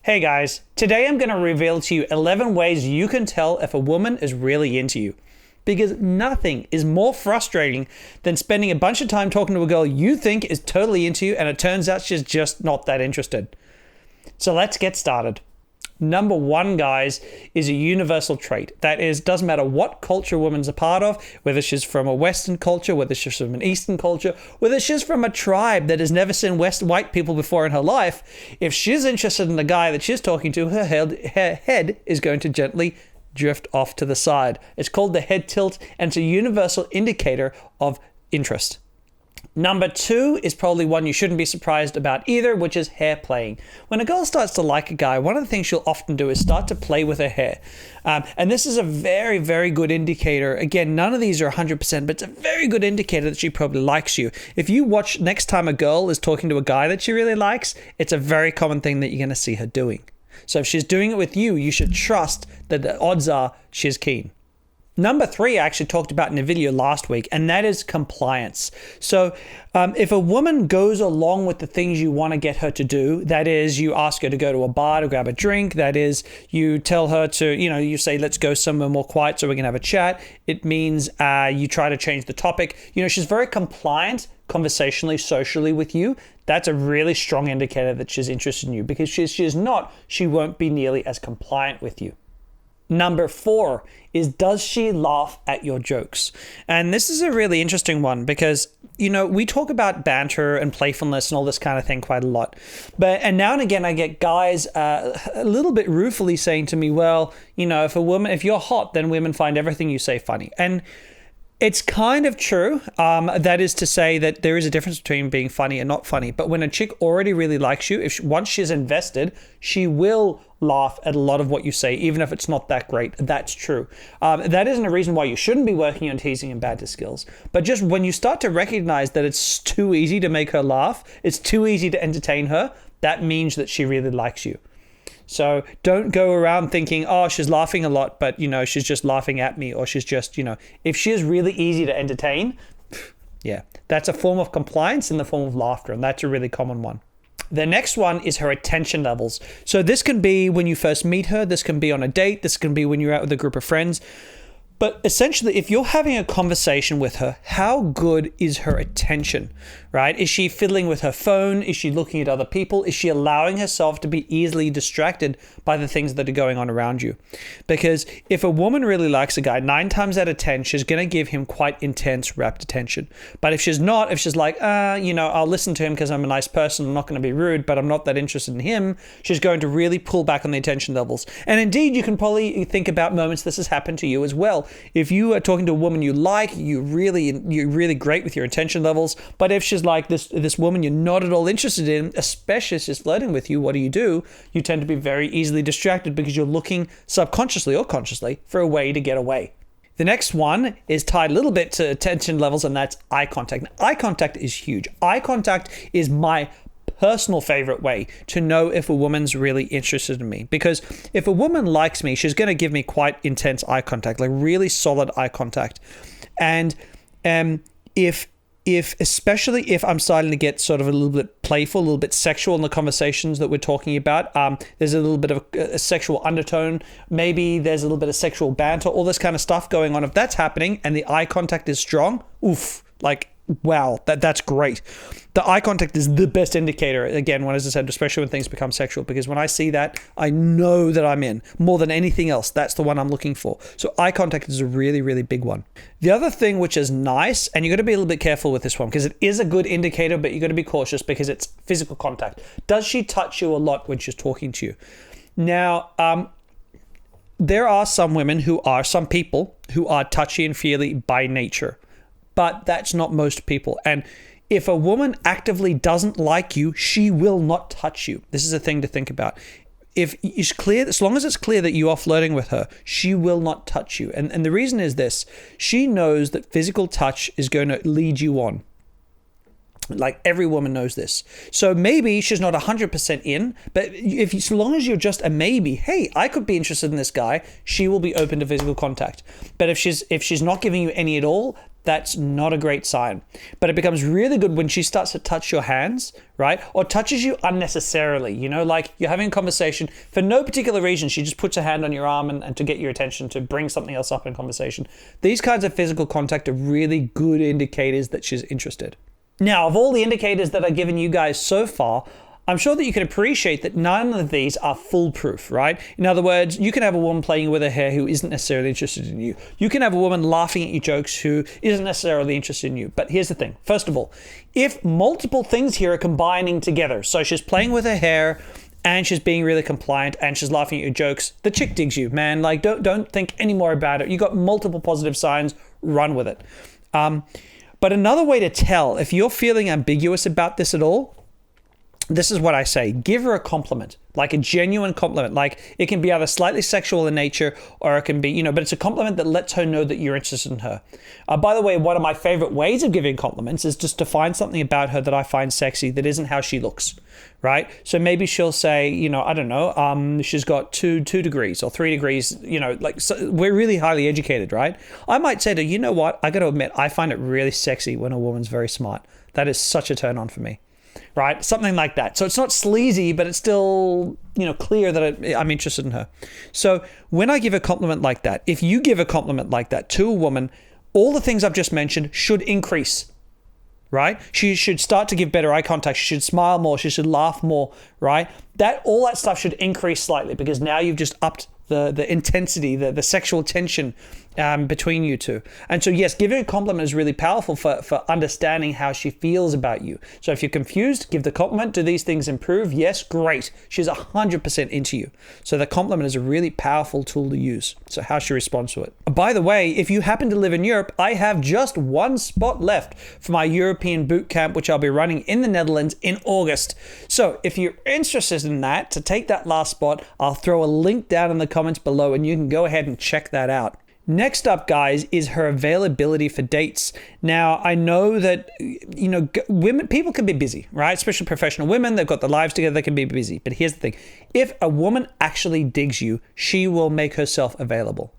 Hey guys, today I'm going to reveal to you 11 ways you can tell if a woman is really into you. Because nothing is more frustrating than spending a bunch of time talking to a girl you think is totally into you and it turns out she's just not that interested. So let's get started. Number one, guys, is a universal trait. That is, doesn't matter what culture a woman's a part of, whether she's from a Western culture, whether she's from an Eastern culture, whether she's from a tribe that has never seen white people before in her life, if she's interested in the guy that she's talking to, her head is going to gently drift off to the side. It's called the head tilt, and it's a universal indicator of interest. Number two is probably one you shouldn't be surprised about either, which is hair playing. When a girl starts to like a guy, one of the things she'll often do is start to play with her hair. And this is a very, very good indicator. Again, none of these are 100%, but it's a very good indicator that she probably likes you. If you watch next time a girl is talking to a guy that she really likes, it's a very common thing that you're going to see her doing. So if she's doing it with you, you should trust that the odds are she's keen. Number three, I actually talked about in a video last week, and that is compliance. So if a woman goes along with the things you want to get her to do, that is, you ask her to go to a bar to grab a drink, that is, you tell her to, you say, let's go somewhere more quiet so we can have a chat. It means you try to change the topic. She's very compliant conversationally, socially with you. That's a really strong indicator that she's interested in you, because she's not, she won't be nearly as compliant with you. Number four is, does she laugh at your jokes? And this is a really interesting one because, we talk about banter and playfulness and all this kind of thing quite a lot. And now and again, I get guys a little bit ruefully saying to me, well, if you're hot, then women find everything you say funny. And it's kind of true. That is to say that there is a difference between being funny and not funny. But when a chick already really likes you, once she's invested, she will laugh at a lot of what you say, even if it's not that great. That's true. That isn't a reason why you shouldn't be working on teasing and banter skills. But just when you start to recognize that it's too easy to make her laugh, it's too easy to entertain her, that means that she really likes you. So don't go around thinking, oh, she's laughing a lot, but, she's just laughing at me, or she's just, if she is really easy to entertain, yeah, that's a form of compliance in the form of laughter, and that's a really common one. The next one is her attention levels. So this can be when you first meet her, this can be on a date, this can be when you're out with a group of friends. But essentially, if you're having a conversation with her, how good is her attention, right? Is she fiddling with her phone? Is she looking at other people? Is she allowing herself to be easily distracted by the things that are going on around you? Because if a woman really likes a guy, 9 times out of 10, she's going to give him quite intense, rapt attention. But if she's not, if she's like, I'll listen to him because I'm a nice person, I'm not going to be rude, but I'm not that interested in him, she's going to really pull back on the attention levels. And indeed, you can probably think about moments this has happened to you as well. If you are talking to a woman you like, you're really great with your attention levels. But if she's like this woman you're not at all interested in, especially if she's flirting with you, what do? You tend to be very easily distracted because you're looking subconsciously or consciously for a way to get away. The next one is tied a little bit to attention levels, and that's eye contact. Now, eye contact is huge. Eye contact is my personal favorite way to know if a woman's really interested in me, because if a woman likes me, she's going to give me quite intense eye contact, like really solid eye contact. And especially if I'm starting to get sort of a little bit playful, a little bit sexual in the conversations that we're talking about, there's a little bit of a sexual undertone, maybe there's a little bit of sexual banter, all this kind of stuff going on. If that's happening and the eye contact is strong, wow, that's great. The eye contact is the best indicator, again, as I said, especially when things become sexual, because when I see that, I know that I'm in. More than anything else, that's the one I'm looking for. So eye contact is a really, really big one. The other thing which is nice, and you got to be a little bit careful with this one, because it is a good indicator, but you got to be cautious because it's physical contact. Does she touch you a lot when she's talking to you? Now, there are some people who are touchy and feely by nature. But that's not most people. And if a woman actively doesn't like you, she will not touch you. This is a thing to think about. If it's clear, as long as it's clear that you are flirting with her, she will not touch you. And the reason is this: she knows that physical touch is going to lead you on. Like, every woman knows this. So maybe she's not 100% in, but so long as you're just a maybe, hey, I could be interested in this guy, she will be open to physical contact. But if she's not giving you any at all, that's not a great sign. But it becomes really good when she starts to touch your hands, right? Or touches you unnecessarily, like you're having a conversation for no particular reason. She just puts a hand on your arm and to get your attention, to bring something else up in conversation. These kinds of physical contact are really good indicators that she's interested. Now, of all the indicators that I've given you guys so far, I'm sure that you can appreciate that none of these are foolproof, right? In other words, you can have a woman playing with her hair who isn't necessarily interested in you. You can have a woman laughing at your jokes who isn't necessarily interested in you. But here's the thing. First of all, if multiple things here are combining together, so she's playing with her hair and she's being really compliant and she's laughing at your jokes, the chick digs you, man. Like, don't think any more about it. You got multiple positive signs, run with it. But another way to tell if you're feeling ambiguous about this at all, this is what I say. Give her a compliment, like a genuine compliment. Like, it can be either slightly sexual in nature or it can be, but it's a compliment that lets her know that you're interested in her. By the way, one of my favorite ways of giving compliments is just to find something about her that I find sexy that isn't how she looks, right? So maybe she'll say, I don't know, she's got 2 degrees or 3 degrees, so we're really highly educated, right? I might say to her, you know what? I got to admit, I find it really sexy when a woman's very smart. That is such a turn on for me. Right? Something like that. So it's not sleazy, but it's still, clear that I'm interested in her. So when I give a compliment like that, if you give a compliment like that to a woman, all the things I've just mentioned should increase, right? She should start to give better eye contact. She should smile more. She should laugh more, right? All that stuff should increase slightly because now you've just upped the intensity, the sexual tension between you two. And so, yes, giving a compliment is really powerful for understanding how she feels about you. So if you're confused, give the compliment. Do these things improve? Yes, great. She's 100% into you. So the compliment is a really powerful tool to use. So how she responds to it. By the way, if you happen to live in Europe, I have just one spot left for my European boot camp, which I'll be running in the Netherlands in August. So if you're interested in that, to take that last spot, I'll throw a link down in the comments below and you can go ahead and check that out. Next up, guys, is her availability for dates. Now, I know that, people can be busy, right? Especially professional women. They've got their lives together. They can be busy. But here's the thing. If a woman actually digs you, she will make herself available.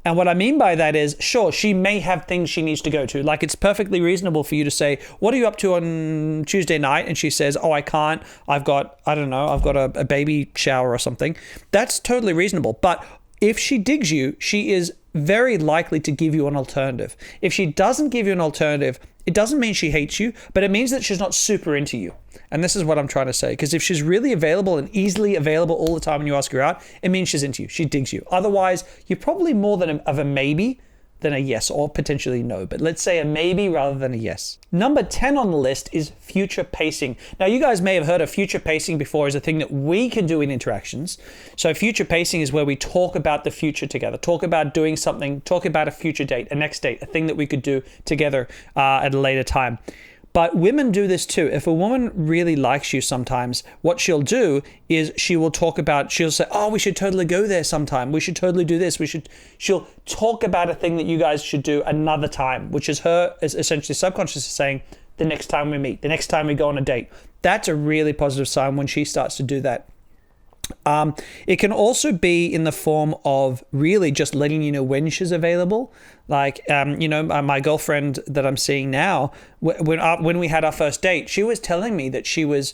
And what I mean by that is, sure, she may have things she needs to go to. Like, it's perfectly reasonable for you to say, what are you up to on Tuesday night? And she says, oh, I can't. I've got a baby shower or something. That's totally reasonable. But if she digs you, she is very likely to give you an alternative. If she doesn't give you an alternative, it doesn't mean she hates you, but it means that she's not super into you. And this is what I'm trying to say. Because if she's really available and easily available all the time when you ask her out, it means she's into you. She digs you. Otherwise, you're probably more of a maybe than a yes, or potentially no. But let's say a maybe rather than a yes. Number 10 on the list is future pacing. Now, you guys may have heard of future pacing before as a thing that we can do in interactions. So future pacing is where we talk about the future together, talk about doing something, talk about a future date, a next date, a thing that we could do together at a later time. But women do this too. If a woman really likes you sometimes, what she'll do is she'll say, oh, we should totally go there sometime. We should totally do this. She'll talk about a thing that you guys should do another time, which is her essentially subconsciously saying, the next time we meet, the next time we go on a date. That's a really positive sign when she starts to do that. It can also be in the form of really just letting you know when she's available. Like, my girlfriend that I'm seeing now, when we had our first date, she was telling me that she was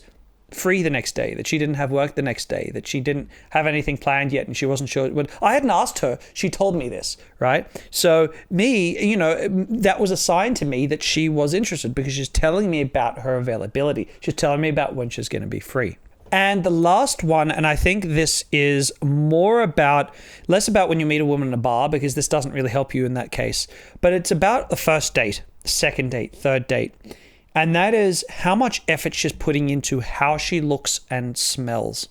free the next day, that she didn't have work the next day, that she didn't have anything planned yet, and she wasn't sure. But I hadn't asked her. She told me this, right? So that was a sign to me that she was interested because she's telling me about her availability. She's telling me about when she's going to be free. And the last one, and I think this is less about when you meet a woman in a bar, because this doesn't really help you in that case, but it's about the first date, second date, third date. And that is how much effort she's putting into how she looks and smells.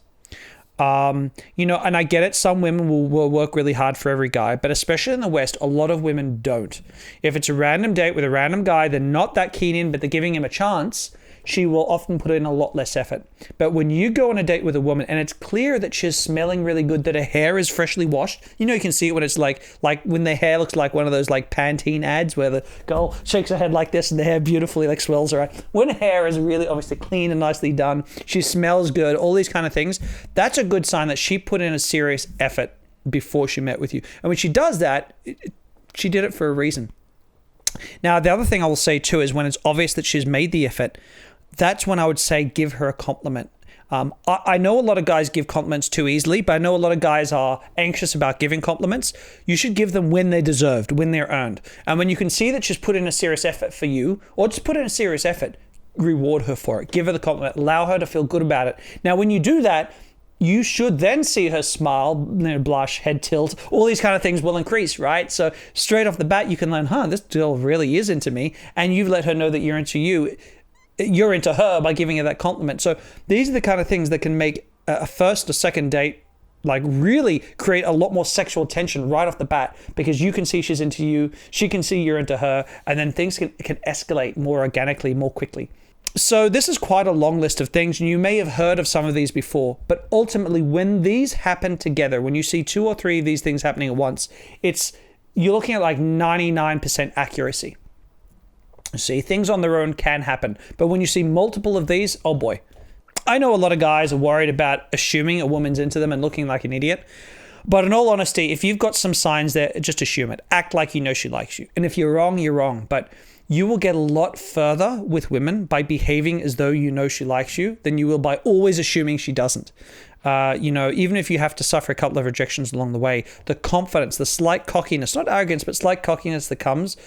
And I get it, some women will work really hard for every guy, but especially in the West, a lot of women don't. If it's a random date with a random guy they're not that keen in, but they're giving him a chance, she will often put in a lot less effort. But when you go on a date with a woman and it's clear that she's smelling really good, that her hair is freshly washed, you can see it when it's like when the hair looks like one of those like Pantene ads where the girl shakes her head like this and the hair beautifully like swells her out. When hair is really obviously clean and nicely done, she smells good, all these kind of things, that's a good sign that she put in a serious effort before she met with you. And when she does that, she did it for a reason. Now, the other thing I will say too is when it's obvious that she's made the effort, that's when I would say give her a compliment. I know a lot of guys give compliments too easily, but I know a lot of guys are anxious about giving compliments. You should give them when they're deserved, when they're earned. And when you can see that she's put in a serious effort for you, or just put in a serious effort, reward her for it. Give her the compliment. Allow her to feel good about it. Now, when you do that, you should then see her smile, blush, head tilt, all these kind of things will increase, right? So straight off the bat, you can learn, this girl really is into me. And you've let her know that you're into her by giving her that compliment. So these are the kind of things that can make a first or second date like really create a lot more sexual tension right off the bat, because you can see she's into you, she can see you're into her, and then things can escalate more organically, more quickly. So this is quite a long list of things, and you may have heard of some of these before, but ultimately when these happen together, when you see 2 or 3 of these things happening at once, you're looking at like 99% accuracy. See, things on their own can happen, but when you see multiple of these, oh boy. I know a lot of guys are worried about assuming a woman's into them and looking like an idiot, but in all honesty, if you've got some signs there, just assume it. Act like you know she likes you. And if you're wrong, you're wrong, but you will get a lot further with women by behaving as though you know she likes you than you will by always assuming she doesn't. Even if you have to suffer a couple of rejections along the way, the confidence, the slight cockiness, not arrogance, but slight cockiness that comes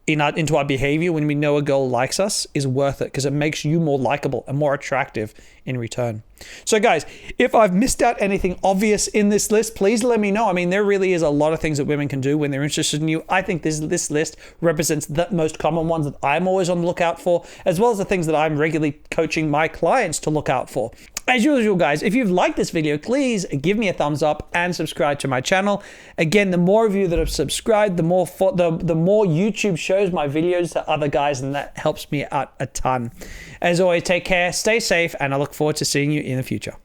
into our behavior when we know a girl likes us is worth it, because it makes you more likable and more attractive in return. So guys, if I've missed out anything obvious in this list, please let me know. I mean, there really is a lot of things that women can do when they're interested in you. I think this list represents the most common ones that I'm always on the lookout for, as well as the things that I'm regularly coaching my clients to look out for. As usual, guys, if you've liked this video, please give me a thumbs up and subscribe to my channel. Again, the more of you that have subscribed, the more YouTube shows my videos to other guys, and that helps me out a ton. As always, take care, stay safe, and I look forward to seeing you in the future.